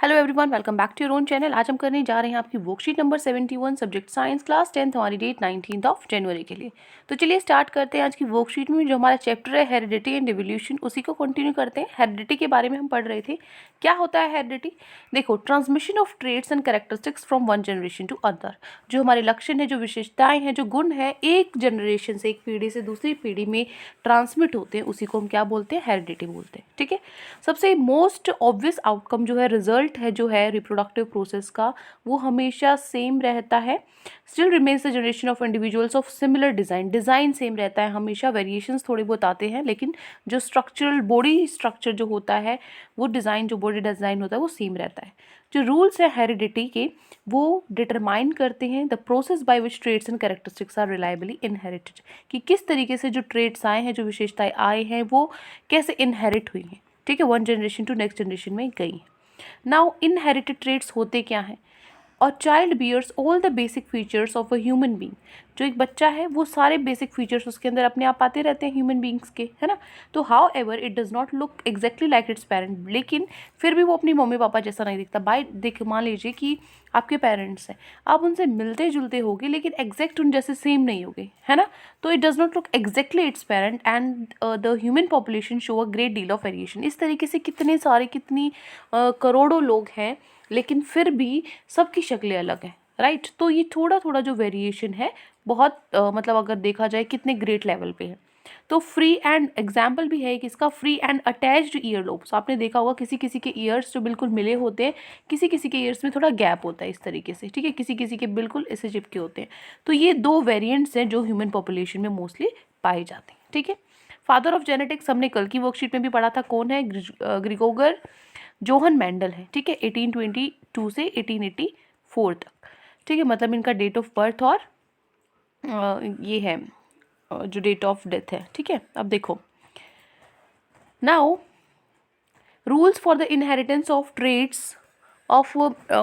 Hello everyone, welcome back to your own channel. आज हम करने जा रहे हैं आपकी worksheet number 71 subject science class 10th, हमारी डेट 19 ऑफ जनवरी के लिए। तो चलिए स्टार्ट करते हैं। आज की वर्कशीट में जो हमारा चैप्टर है हेरिडिटी एंड एवोल्यूशन, उसी को कंटिन्यू करते हैं। हेरिडिटी के बारे में हम पढ़ रहे थे। क्या होता है हेरिडिटी? देखो, transmission of traits and characteristics from one generation to other. जो हमारे लक्षण है, जो विशेषताएं हैं, जो गुण है, एक जनरेशन से, एक पीढ़ी से दूसरी पीढ़ी में ट्रांसमिट होते हैं, उसी को हम क्या बोलते हैं? हेरिडिटी बोलते हैं। ठीक है। सबसे मोस्ट ऑब्वियस आउटकम जो है, रिजल्ट है जो है रिप्रोडक्टिव प्रोसेस का, वो हमेशा सेम रहता है। Still remains the generation of individuals of similar design. Design same रहता है, हमेशा वेरिएशंस थोड़े बहुत आते हैं, लेकिन जो स्ट्रक्चरल बॉडी स्ट्रक्चर जो होता है, वो डिज़ाइन, जो बॉडी डिज़ाइन होता है, वो सेम रहता है। जो रूल्स है हेरिडिटी के, वो डिटरमाइन करते हैं the process by which traits and characteristics are reliably inherited, कि किस तरीके से जो ट्रेट्स आए हैं, जो विशेषताएं आए हैं, वो कैसे इनहेरिट हुई हैं। ठीक है, one generation to next generation में गई हैं। नाउ इनहेरिटेड ट्रेट्स होते क्या हैं? और child bears all the basic features of a human being. जो एक बच्चा है, वो सारे बेसिक फीचर्स उसके अंदर अपने आप आते रहते हैं ह्यूमन बींग्स के, है ना। तो how ever it does not look exactly like it's parent, लेकिन फिर भी वो अपनी मम्मी पापा जैसा नहीं दिखता। देख, मान लीजिए कि आपके पेरेंट्स हैं, आप उनसे मिलते जुलते होगे, लेकिन एग्जैक्ट उन जैसे सेम नहीं होगे, है ना। तो it does not look exactly it's parent and the human population show a great deal of variation. इस तरीके से कितनी करोड़ों लोग हैं, लेकिन फिर भी सबकी शक्लें अलग हैं, राइट। तो ये थोड़ा थोड़ा जो वेरिएशन है, बहुत मतलब अगर देखा जाए कितने ग्रेट लेवल पे है। तो फ्री एंड एग्जाम्पल भी है कि इसका free and attached year lobes. आपने देखा होगा किसी किसी के ईयर्स जो बिल्कुल मिले होते हैं, किसी किसी के ईयर्स में थोड़ा गैप होता है, इस तरीके से। ठीक है, किसी किसी के बिल्कुल ऐसे चिपके होते हैं। तो ये दो वेरिएंट्स हैं जो ह्यूमन पॉपुलेशन में मोस्टली पाए जाते हैं। ठीक है। फादर ऑफ जेनेटिक्स हमने कल की वर्कशीट में भी पढ़ा था, कौन है? ग्रिगोगर जोहन मेंडल है। ठीक है, 1822 से 1884 तक। ठीक है, मतलब इनका डेट ऑफ बर्थ और ये है जो डेट ऑफ डेथ है। ठीक है, अब देखो, now rules for the inheritance of traits of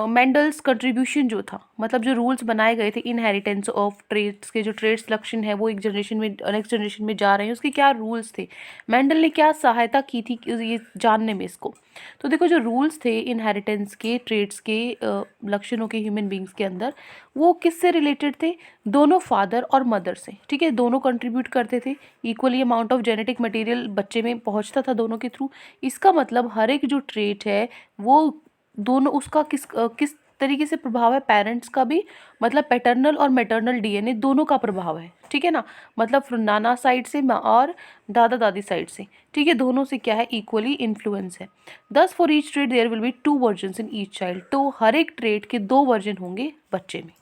Mendel's contribution जो था, मतलब जो रूल्स बनाए गए थे इनहेरिटेंस ऑफ ट्रेड्स के, जो ट्रेड्स लक्षण है वो एक जनरेशन में नेक्स्ट जनरेशन में जा रहे हैं, उसके क्या रूल्स थे? मेंडल ने क्या सहायता की थी ये जानने में इसको? तो देखो, जो रूल्स थे इनहेरिटेंस के, ट्रेड्स के, लक्षणों के ह्यूमन बींग्स के अंदर, वो किससे रिलेटेड थे? दोनों फादर और मदर से। ठीक है, दोनों कंट्रीब्यूट करते थे, equally amount of genetic material बच्चे में पहुंचता था दोनों के थ्रू। इसका मतलब हर एक जो ट्रेट है, वो दोनों, उसका किस तरीके से प्रभाव है? पेरेंट्स का भी, मतलब पैटर्नल और मैटरनल डीएनए दोनों का प्रभाव है। ठीक है ना, मतलब नाना साइड से और दादा दादी साइड से। ठीक है, दोनों से क्या है? इक्वली इन्फ्लुएंस है। Thus for each trait there will be 2 versions in each child. तो हर एक ट्रेट के 2 वर्जन होंगे बच्चे में।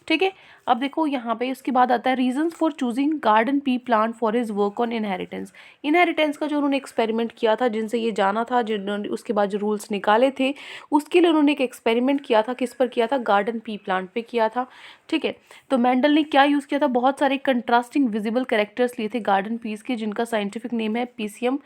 ठीक है। अब देखो यहाँ पे उसके बाद आता है reasons for choosing garden pea plant for his work on inheritance. Inheritance का जो उन्होंने एक्सपेरिमेंट किया था, जिनसे ये जाना था, जिन्होंने उसके बाद जो रूल्स निकाले थे, उसके लिए उन्होंने एक एक्सपेरिमेंट किया था। किस पर किया था? गार्डन पी प्लांट पे किया था। ठीक है, तो मेंडल ने क्या यूज़ किया था? बहुत सारे कंट्रास्टिंग विजिबल कैरेक्टर्स लिए थे गार्डन पीस के, जिनका साइंटिफिक नेम है पीसियम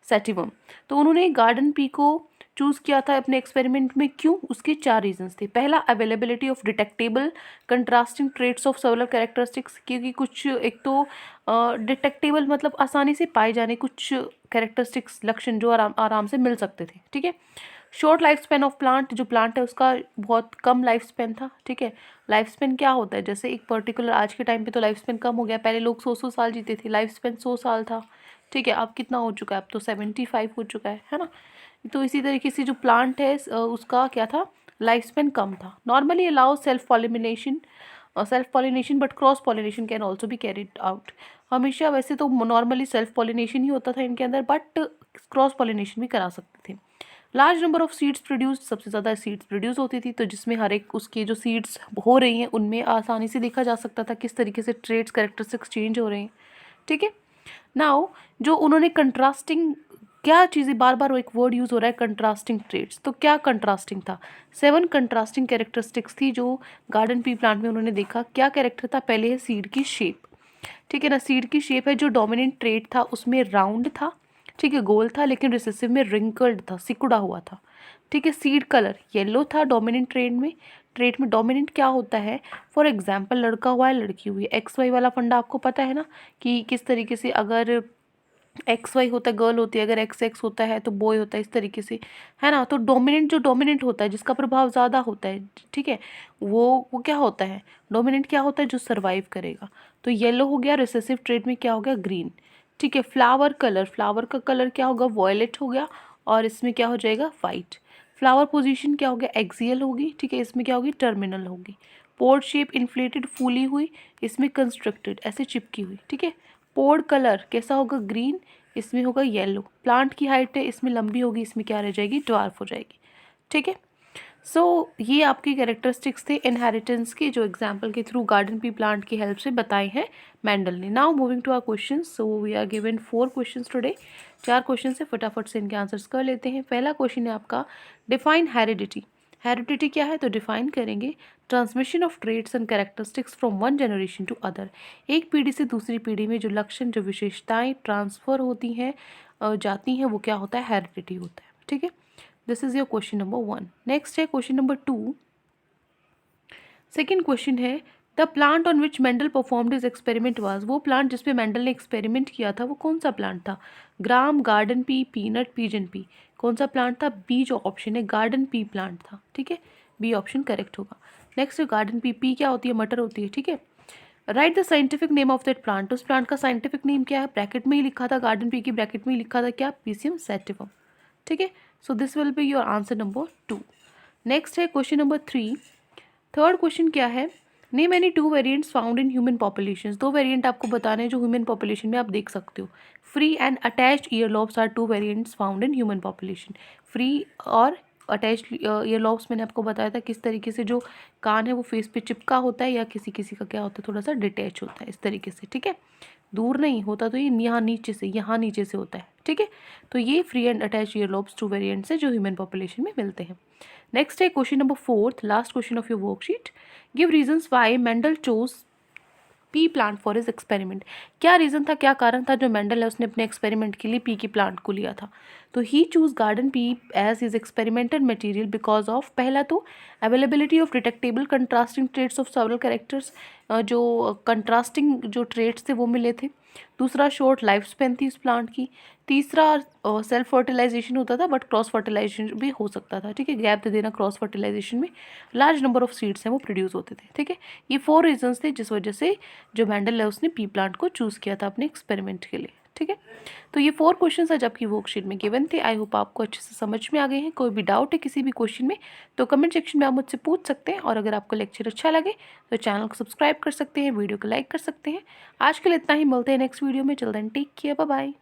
सैटिवम। तो उन्होंने गार्डन पी को चूज़ किया था अपने एक्सपेरिमेंट में। क्यों? उसके 4 रीजंस थे। पहला, availability of detectable contrasting traits of several characteristics, क्योंकि कुछ, एक तो डिटेक्टेबल मतलब आसानी से पाए जाने कुछ कैरेक्टरिस्टिक्स, लक्षण जो आराम आराम से मिल सकते थे। ठीक है। Short life span of plant, जो प्लांट है उसका बहुत कम लाइफ स्पेन था। ठीक है, लाइफ स्पेन क्या होता है? जैसे एक पर्टिकुलर, आज के टाइम पे तो लाइफ स्पेन कम हो गया, पहले लोग 100 साल जीते थे, लाइफ स्पेन 100 साल था। ठीक है, अब कितना हो चुका है? अब तो 75 हो चुका है ना। तो इसी तरीके से जो प्लांट है उसका क्या था? लाइफ स्पेन कम था। Normally allow self pollination but cross pollination can also be carried out. हमेशा वैसे तो नॉर्मली सेल्फ पॉलिनेशन ही होता था इनके अंदर, बट क्रॉस पॉलिनेशन भी करा सकते थे। Large number of seeds produce, सबसे ज़्यादा सीड्स प्रोड्यूस होती थी, तो जिसमें हर एक उसके जो सीड्स हो रही हैं, उनमें आसानी से देखा जा सकता था किस तरीके से ट्रेट्स कैरेक्टरिस्टिक्स चेंज हो रहे हैं। ठीक है। नाउ जो उन्होंने कंट्रास्टिंग, क्या चीज़ें, बार बार वो एक वर्ड यूज़ हो रहा है, कंट्रास्टिंग ट्रेट्स। तो क्या कंट्रास्टिंग था? 7 कंट्रास्टिंग कैरेक्टरिस्टिक्स थी जो गार्डन पी प्लांट में उन्होंने देखा। क्या कैरेक्टर था? पहले है सीड की शेप। ठीक है ना, सीड की शेप है, जो डोमिनेंट ट्रेट था उसमें राउंड था। ठीक है, गोल था, लेकिन रिसेसिव में रिंकल्ड था, सिकुड़ा हुआ था। ठीक है, सीड कलर येलो था डोमिनेंट ट्रेट में डोमिनेंट क्या होता है? फॉर एग्जाम्पल, लड़का हुआ है, लड़की हुई है, एक्स वाई वाला फंडा आपको पता है ना, कि किस तरीके से अगर एक्स वाई होता है गर्ल होती है, अगर एक्स एक्स होता है तो बॉय होता है, इस तरीके से, है ना। तो डोमिनेंट जो डोमिनेंट होता है, जिसका प्रभाव ज़्यादा होता है, ठीक है, वो क्या होता है, डोमिनेंट क्या होता है, जो सर्वाइव करेगा। तो येलो हो गया, रिसेसिव ट्रेट में क्या हो गया, ग्रीन। ठीक है, फ्लावर कलर, फ्लावर का कलर क्या होगा, वॉयलेट हो गया, और इसमें क्या हो जाएगा, वाइट। फ्लावर पोजीशन क्या हो गया, एक्सियल होगी, ठीक है, इसमें क्या होगी, टर्मिनल होगी। पोर्ड शेप इन्फ्लेटेड, फूली हुई, इसमें कंस्ट्रक्टेड, ऐसे चिपकी हुई, ठीक है। पोर्ड कलर कैसा होगा, ग्रीन, इसमें होगा येलो। प्लांट की हाइट है, इसमें लंबी होगी, इसमें क्या रह जाएगी, ड्वार्फ हो जाएगी, ठीक है। सो ये आपकी कैरेक्टरिस्टिक्स थे इनहेरिटेंस की, जो एग्जाम्पल के थ्रू गार्डन पी प्लांट की हेल्प से बताए हैं मेंडल ने। Now moving to our question, so we are given 4 questions today. 4 question से फटाफट से इनके आंसर्स कर लेते हैं। पहला क्वेश्चन है आपका, डिफाइन हेरिडिटी। हेरिडिटी क्या है, तो डिफाइन करेंगे, transmission of traits and characteristics from one generation to other. एक पीढ़ी से दूसरी पीढ़ी में जो लक्षण, जो विशेषताएं ट्रांसफ़र होती हैं, जाती हैं, वो क्या होता है, हेरिडिटी होता है, ठीक है। This is your question number 1। Next है क्वेश्चन नंबर 2। सेकेंड क्वेश्चन है, the plant on which Mendel performed his experiment was. वो प्लांट जिसपे मेंडल ने एक्सपेरिमेंट किया था वो कौन सा प्लांट था, gram, garden pea, peanut, pigeon pea. कौन सा प्लांट था, बी जो ऑप्शन है गार्डन पी प्लांट था, ठीक है, बी ऑप्शन करेक्ट होगा। नेक्स्ट गार्डन पी, पी क्या होती है, मटर होती है, ठीक है। Right the scientific name of that plant. उस प्लांट का साइंटिफिक नेम क्या है, ब्रैकेट में ही लिखा था, गार्डन पी की ब्रैकेट में ही लिखा था क्या, पीसियम सैटिवम, ठीक है। So this will be your answer number 2। Next है क्वेश्चन नंबर 3। थर्ड क्वेश्चन क्या है, name any 2 variants found in human population. 2 variant आपको बताने हैं जो ह्यूमन पॉपुलेशन में आप देख सकते हो। Free and attached ear lobes are 2 variants found in human population. Free और अटैच्ड ईयर लॉब्स मैंने आपको बताया था किस तरीके से, जो कान है वो फेस पे चिपका होता है, या किसी किसी का क्या होता है, थोड़ा सा डिटैच होता है, इस तरीके से, ठीक है। दूर नहीं होता, तो ये यहाँ नीचे से होता है, ठीक है। तो ये free and attach year lobes 2 variants है जो ह्यूमन पॉपुलेशन में मिलते हैं। नेक्स्ट है question number 4, last question of your worksheet. Give reasons why Mendel chose P plant for his experiment. क्या रीज़न था, क्या कारण था जो मेंडल है उसने अपने एक्सपेरिमेंट के लिए पी की प्लांट को लिया था। तो he choose garden pea as his experimental material because of, पहला तो availability of detectable contrasting traits of several characters, जो कंट्रास्टिंग जो ट्रेट्स थे वो मिले थे। दूसरा, शॉर्ट लाइफ स्पेन थी इस प्लांट की। तीसरा, सेल्फ फर्टिलाइजेशन होता था, बट क्रॉस फर्टिलाइजेशन भी हो सकता था, ठीक है, गैप दे देना क्रॉस फर्टिलाइजेशन में। लार्ज नंबर ऑफ सीड्स हैं वो प्रोड्यूस होते थे, ठीक है। ये 4 रीजंस थे जिस वजह से जो मेंडल है उसने पी प्लांट को चूज़ किया था अपने एक्सपेरिमेंट के लिए, ठीक है। तो ये 4 क्वेश्चन आज आपकी वर्कशीट में गिवन थे। आई होप आपको अच्छे से समझ में आ गए हैं। कोई भी डाउट है किसी भी क्वेश्चन में तो कमेंट सेक्शन में आप मुझसे पूछ सकते हैं, और अगर आपको लेक्चर अच्छा लगे तो चैनल को सब्सक्राइब कर सकते हैं, वीडियो को लाइक कर सकते हैं। आज के लिए इतना ही, मिलते हैं नेक्स्ट वीडियो में। चल then take care, bye bye.